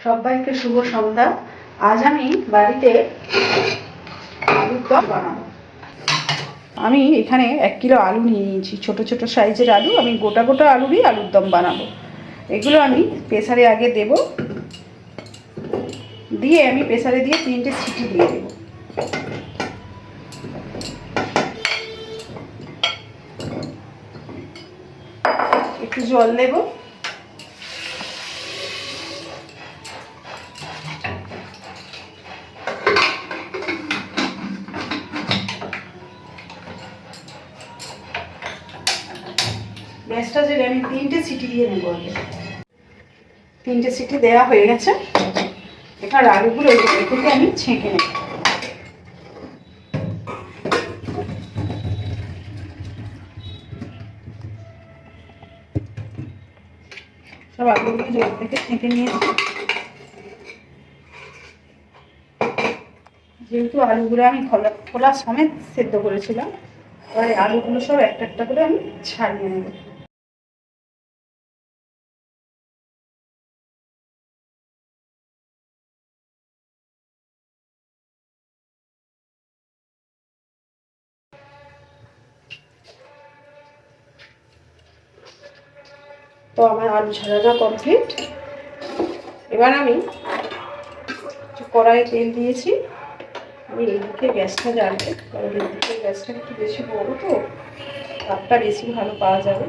সবাইকে শুভ সন্ধ্যা। আজ আমি বাড়িতে আলুর দম বানাবো। আমি এখানে 1 কিলো আলু নিয়ে নিয়েছি, ছোট ছোট সাইজের আলু। আমি গোটা গোটা আলুরই আলুর দম বানাবো। এগুলো আমি প্রেসারে আগে দেব, দিয়ে আমি প্রেসারে দিয়ে 3টে সিটি দিয়ে দেবো। একটু জল দেবো। গ্যাসটা জেলে আমি 3টে সিটি দিয়ে নেবো। আগে 3টে সিটি দেওয়া হয়ে গেছে। এবার আলুগুলো থেকে আমি ছেঁকে নেব। সব আলুগুলো জল থেকে ছেঁকে নিয়েছি। যেহেতু আলুগুলো আমি খোলা সমেত সেদ্ধ করেছিলাম, এবার আলুগুলো সব একটা একটা করে আমি ছাড়িয়ে নেব। তো আমার আলু ছাড়াটা কমপ্লিট। এবার আমি কড়াইয়ে তেল দিয়েছি। আমি এইদিকে গ্যাসটা জ্বালবো, কারণ এইদিকে গ্যাসটা একটু বেশি বড়, তো তাপটা বেশি ভালো পাওয়া যাবে।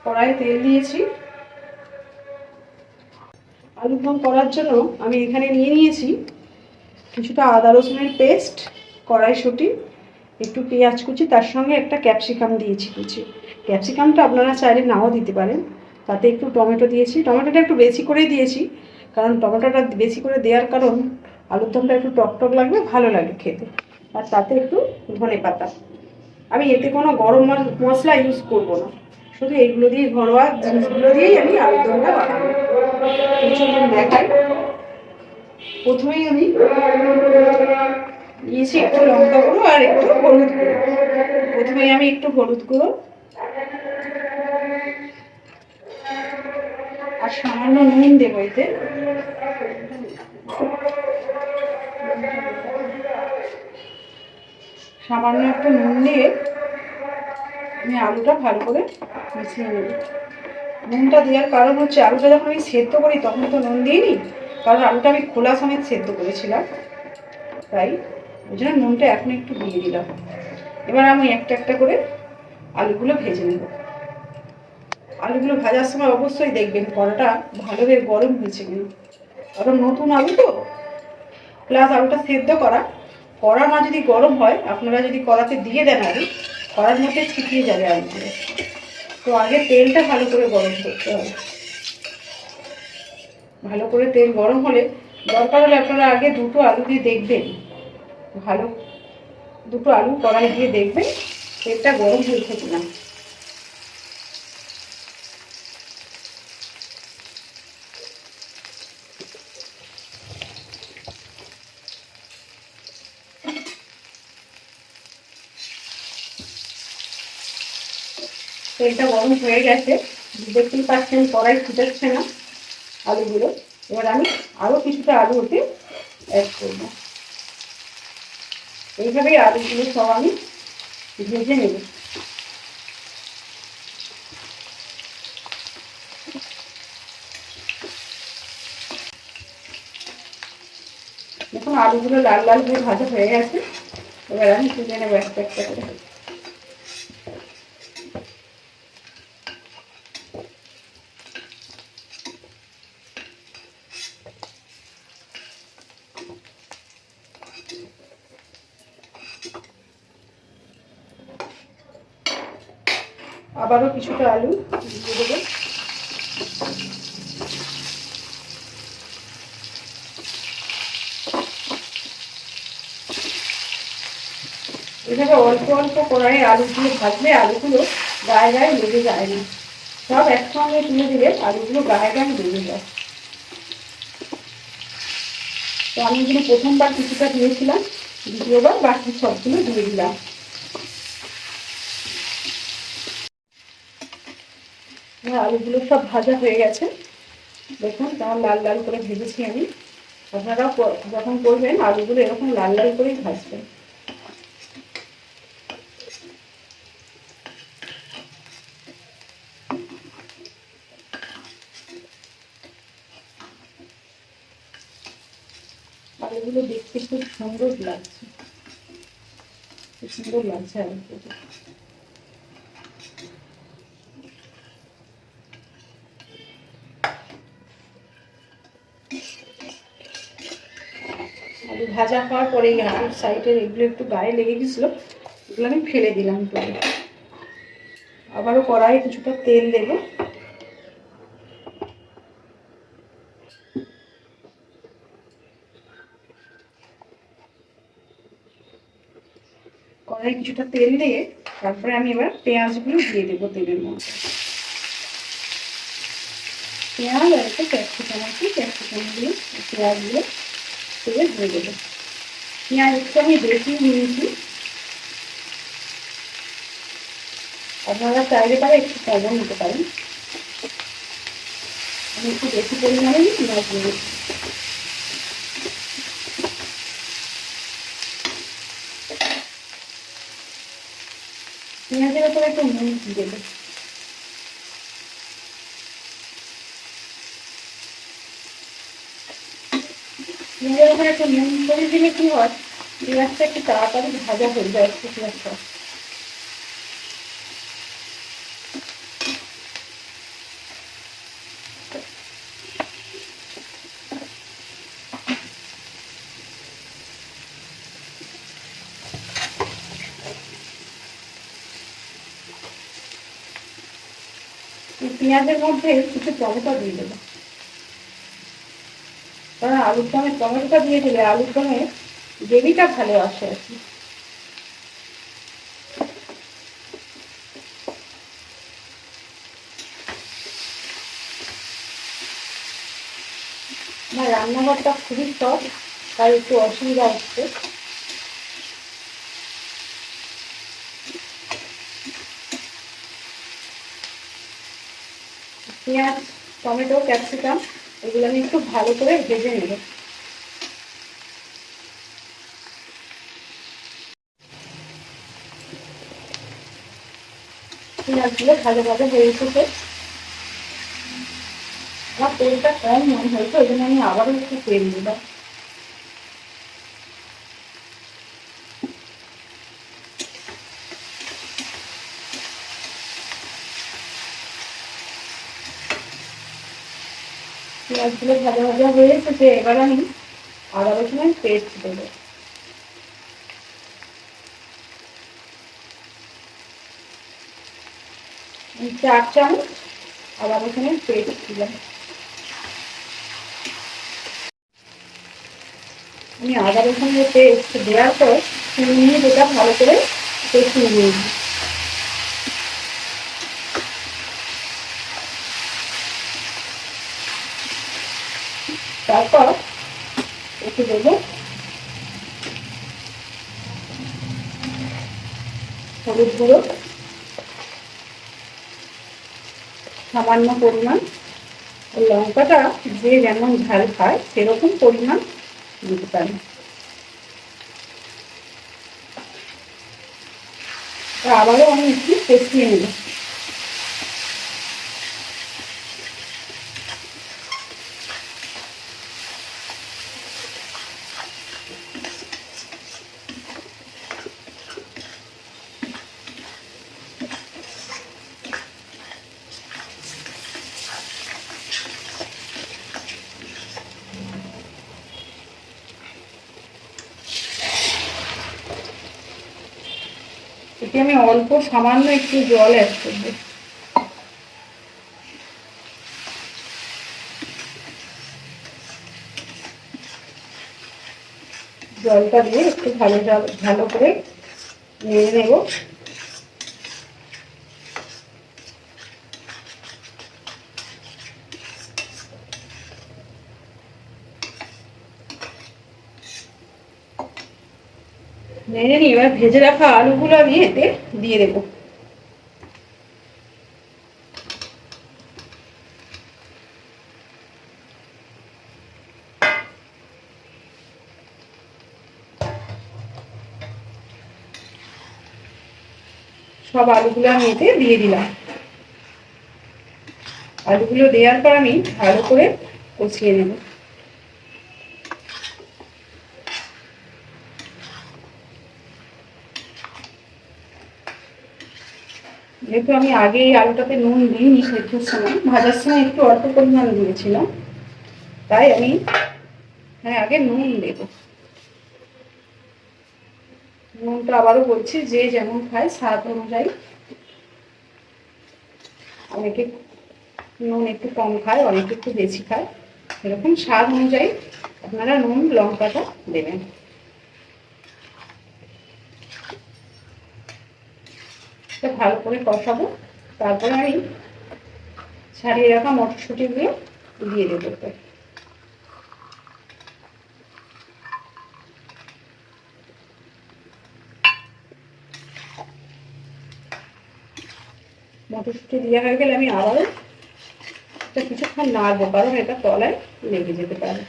কড়াইয়ে তেল দিয়েছি। আলুর দম করার জন্য আমি এখানে নিয়ে নিয়েছি কিছুটা আদা রসুনের পেস্ট, কড়াইশুঁটি, একটু পেঁয়াজ কুচি, তার সঙ্গে একটা ক্যাপসিকাম দিয়েছি কুচি। ক্যাপসিকামটা আপনারা চাইলে নাও দিতে পারেন। তাতে একটু টমেটো দিয়েছি। টমেটোটা একটু বেশি করেই দিয়েছি, কারণ টমেটোটা বেশি করে দেওয়ার কারণ আলুর দমটা একটু টকটক লাগবে, ভালো লাগে খেতে। আর তাতে একটু ধনেপাতা। আমি এতে কোনো গরম মশলা ইউজ করব না, শুধু এইগুলো দিয়ে, ঘরোয়া জিনিসগুলো দিয়েই আমি আলুর দমটা বানাবো। চলুন দেখাই। প্রথমেই আমি দিয়েছি একটু লঙ্কা গুঁড়ো আর একটু হলুদ গুঁড়ো। প্রথমে আমি একটু হলুদ গুঁড়ো আর সামান্য নুন দেবো এতে। সামান্য একটু নুন দিয়ে আমি আলুটা ভালো করে মিশিয়ে নেব। নুনটা দেওয়ার কারণ হচ্ছে, আলুটা যখন আমি সেদ্ধ করি তখন তো নুন দিইনি, কারণ আলুটা আমি খোলা সমেত সেদ্ধ করেছিলাম, তাই ওই জন্য নুনটা এখন একটু দিয়ে দিলাম। এবার আমি একটা একটা করে আলুগুলো ভেজে নেব। আলুগুলো ভাজার সময় অবশ্যই দেখবেন কড়াটা ভালোভাবে গরম হয়েছে কিনা, কারণ নতুন আলু তো, প্লাস আলুটা সেদ্ধ করা। কড়া না যদি গরম হয়, আপনারা যদি কড়াতে দিয়ে দেন আলু, কড়ার মধ্যে ছিটিয়ে যাবে আলুগুলো। তো আগে তেলটা ভালো করে গরম করতে হবে। ভালো করে তেল গরম হলে, দরকার হলে আপনারা আগে 2টো আলু দিয়ে দেখবেন, ভালো 2টো আলু কড়াই দিয়ে দেখবেন তেলটা গরম হয়েছে কিনা। তেলটা গরম হয়ে গেছে, দেখতেই পাচ্ছেন কড়াই ফুটাচ্ছে না আলুগুলো। এবার আমি আরও কিছুটা আলু ওতে অ্যাড করবো। এইভাবেই আলুগুলো সব আমি ভেজে নেব। দেখুন আলুগুলো লাল লাল করে ভাজা হয়ে গেছে। এবার আমি তুলে নেবো একটা একটা করে। আবারও কিছুটা আলু দিয়ে দেবো। এভাবে অল্প অল্প কড়াইয়ে আলুগুলো ভাজলে আলুগুলো গায়ে গায়ে লেগে যায় না। সব একসঙ্গে তুলে দিলে আলুগুলো গায়ে গায়ে লেগে যায়। তো আমি এগুলো প্রথমবার কিছুটা দিয়েছিলাম, দ্বিতীয়বার বাকি সবগুলো দিয়ে দিলাম। আলুগুলো সব ভাজা হয়ে গেছে। দেখুন কেমন লাল লাল করে ভেজেছি আমি। আপনারাও যখন করবেন আলুগুলো এরকম লাল লাল করেই ভাজবেন। আলুগুলো দেখতে খুব সুন্দর লাগছে, খুব সুন্দর লাগছে আলুগুলো। আলু ভাজা হওয়ার পরে এই আলুর সাইডের এগুলো একটু গায়ে লেগে গেছিলো, এগুলো আমি ফেলে দিলাম। আবারও কড়াইয়ে কিছুটা তেল দেবো। কড়াইয়ে কিছুটা তেল দিয়ে তারপরে আমি এবার পেঁয়াজগুলো দিয়ে দেবো তেলের মধ্যে। পেঁয়াজ আর একটু ক্যাপসিকাম আছে, ক্যাপসিকাম দিয়ে পেঁয়াজগুলো তেলে দিয়ে দেবো। পেঁয়াজ একটু আমি বেশি নিয়েছি, আপনারা চাইলে পারে একটু কমও নিতে পারেন। আমি একটু বেশি পরিমাণে পেঁয়াজ নিয়েছি। পেঁয়াজের উপরে একটু নুন দেবো। পেঁয়াজের উপরে একটু নুন করে দিলে কি হয়, পেঁয়াজটা একটু তাড়াতাড়ি ভাজা হয়ে যায়। একটু পেঁয়াজটা পেঁয়াজের মধ্যে কিছু টমেটো দিয়ে দেবো, কারণ আলুর দমে টমেটোটা দিয়ে দিলে আলুর দমে গ্রেভিটা ভালো আসে আর কি। আমার রান্নাঘরটা খুবই শখ, তাই একটু অসুবিধা হচ্ছে। পেঁয়াজ, টমেটো, ক্যাপসিকাম এগুলো আমি একটু ভালো করে ভেজে নেব। পেঁয়াজগুলো ভালো ভালো হয়ে এসেছে। আমার তেলটা কম মনে হয়েছে, ওই জন্য আমি আবারও একটু তেল দিলাম। পেঁয়াজগুলো ভাজা ভাজা হয়ে এসেছে, এবার আমি আদা রসুনের পেস্ট দেবো। 4 চামচ আদা রসুনের পেস্ট দিলাম। আমি আদা রসুনের পেস্ট দেওয়ার পর নিয়ে যেটা ভালো করে কষিয়ে নিয়েছি। তারপর একটু দেবো হলুদ গুঁড়ো সামান্য পরিমাণ, লঙ্কাটা যে যেমন ঝাল খায় সেরকম পরিমাণ দিতে পারেন। আবারও আমি একটু কষিয়ে নেব। এতে আমি অল্প সামান্য একটু জল অ্যাড করব। জলটা দিয়ে একটু ভালো করে নেড়ে নেব। নেড়ে নিয়ে এবার ভেজে রাখা আলুগুলো আমি এতে দিয়ে দেবো। সব আলুগুলো আমি এতে দিয়ে দিলাম। আলুগুলো দেওয়ার পর আমি ভালো করে কষিয়ে নেব। যেহেতু আমি আগে এই আলুটাতে নুন দিইনি, সেদ্ধর সময় ভাজার সময় একটু অল্প পরিমাণ দিয়েছিলাম, তাই আমি আগে নুন দেব। নুনটা আবারও বলছি, যে যেমন খায় স্বাদ অনুযায়ী, অনেকে নুন একটু কম খায়, অনেকে একটু বেশি খায়, এরকম স্বাদ অনুযায়ী আপনারা নুন লঙ্কাটা দেবেন। ভালো করে কষাবো, তারপরে আমি ছাড়িয়ে রাখা মটরশুঁটিগুলো দিয়ে দেবো। মটরশুঁটি দেওয়া হয়ে গেলে আমি আবারও এটা কিছুক্ষণ নাড়বো, কারণ এটা তলায় লেগে যেতে পারে।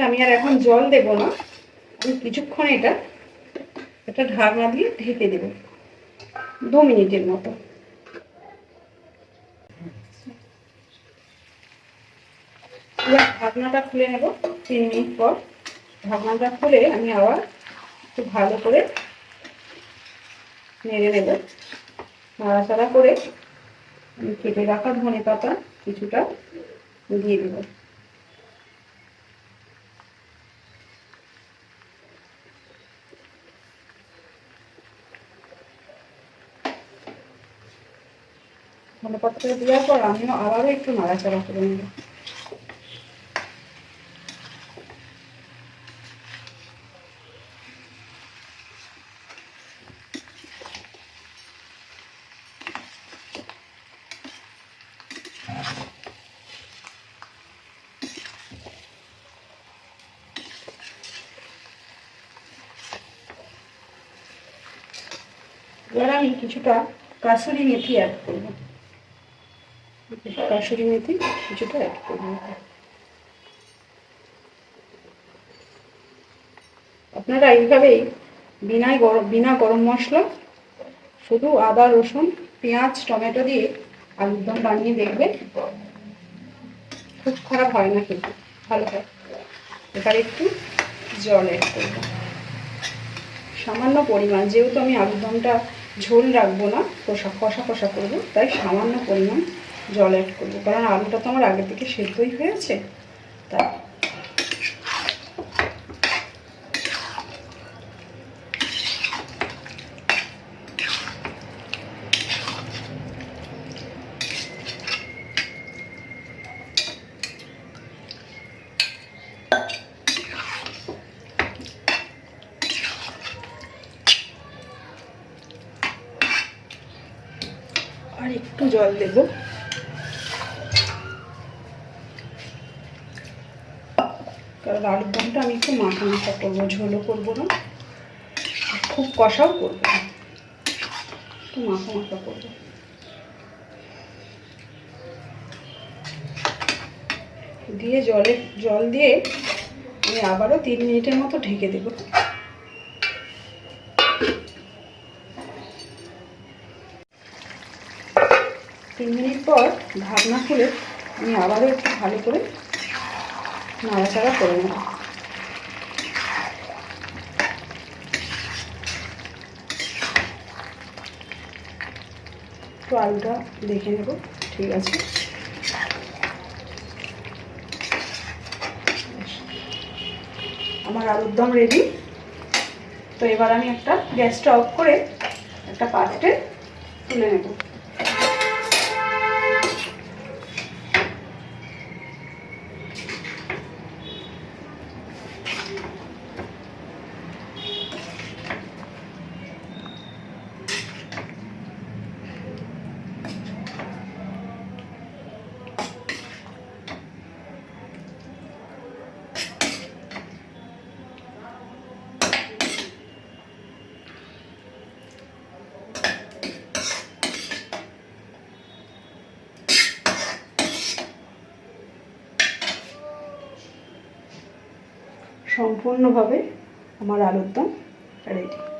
আমি আর এখন জল দেব না, আমি কিছুক্ষণ এটা ঢাকনা দিয়ে ঢেকে দেব 2 মিনিটের মতো। এবার ঢাকনাটা খুলে নেব 3 মিনিট পর। ঢাকনাটা খুলে আমি আবার একটু ভালো করে নেড়ে নেব। নাড়াচাড়া করে আমি কেটে রাখা ধনে পাতা কিছুটা দিয়ে দেব। ধনে পাতাটা দেওয়ার পর আমিও আবারও একটু নাড়াচাড়া করে নেব। এবার আমি কিছুটা কাসুরি মেথি অ্যাড করব। কাসুরি মেথি কিছুটা অ্যাড করব। আপনারা এইভাবেই বিনা গরম মশলা, শুধু আদা রসুন পেঁয়াজ টমেটো দিয়ে আলুর দম বানিয়ে দেখবেন, খুব খারাপ হয় না, কিন্তু ভালো হয়। এবার একটু জল অ্যাড করব সামান্য পরিমাণ, যেহেতু আমি আলুর দমটা ঝোল রাখবো না, কষা কষা করবো, তাই সামান্য পরিমাণ জল অ্যাড করবো, কারণ আলুটা তো আমার আগে থেকে সেদ্ধই হয়েছে। তাই আর একটু জল দেব। কারণ আলুর দমটা আমি একটু মাখা মাখা করবো, ঝোলও করবো না, খুব কষাও করবো না, একটু মাখা মাখা করবো। দিয়ে জল দিয়ে আমি আবারও 3 মিনিটের মতো ঢেকে দেব। 3 মিনিট পর ঢাকনা খুলে আমি আবারও একটু ভালো করে নাড়াচাড়া করে নেব। তো আলুটা দেখে নেব, ঠিক আছে। আমার আলুর দম রেডি। তো এবার আমি একটা গ্যাসটা অফ করে একটা পাত্রে তুলে নেব। সম্পূর্ণভাবে আমার আলুর দম রেডি।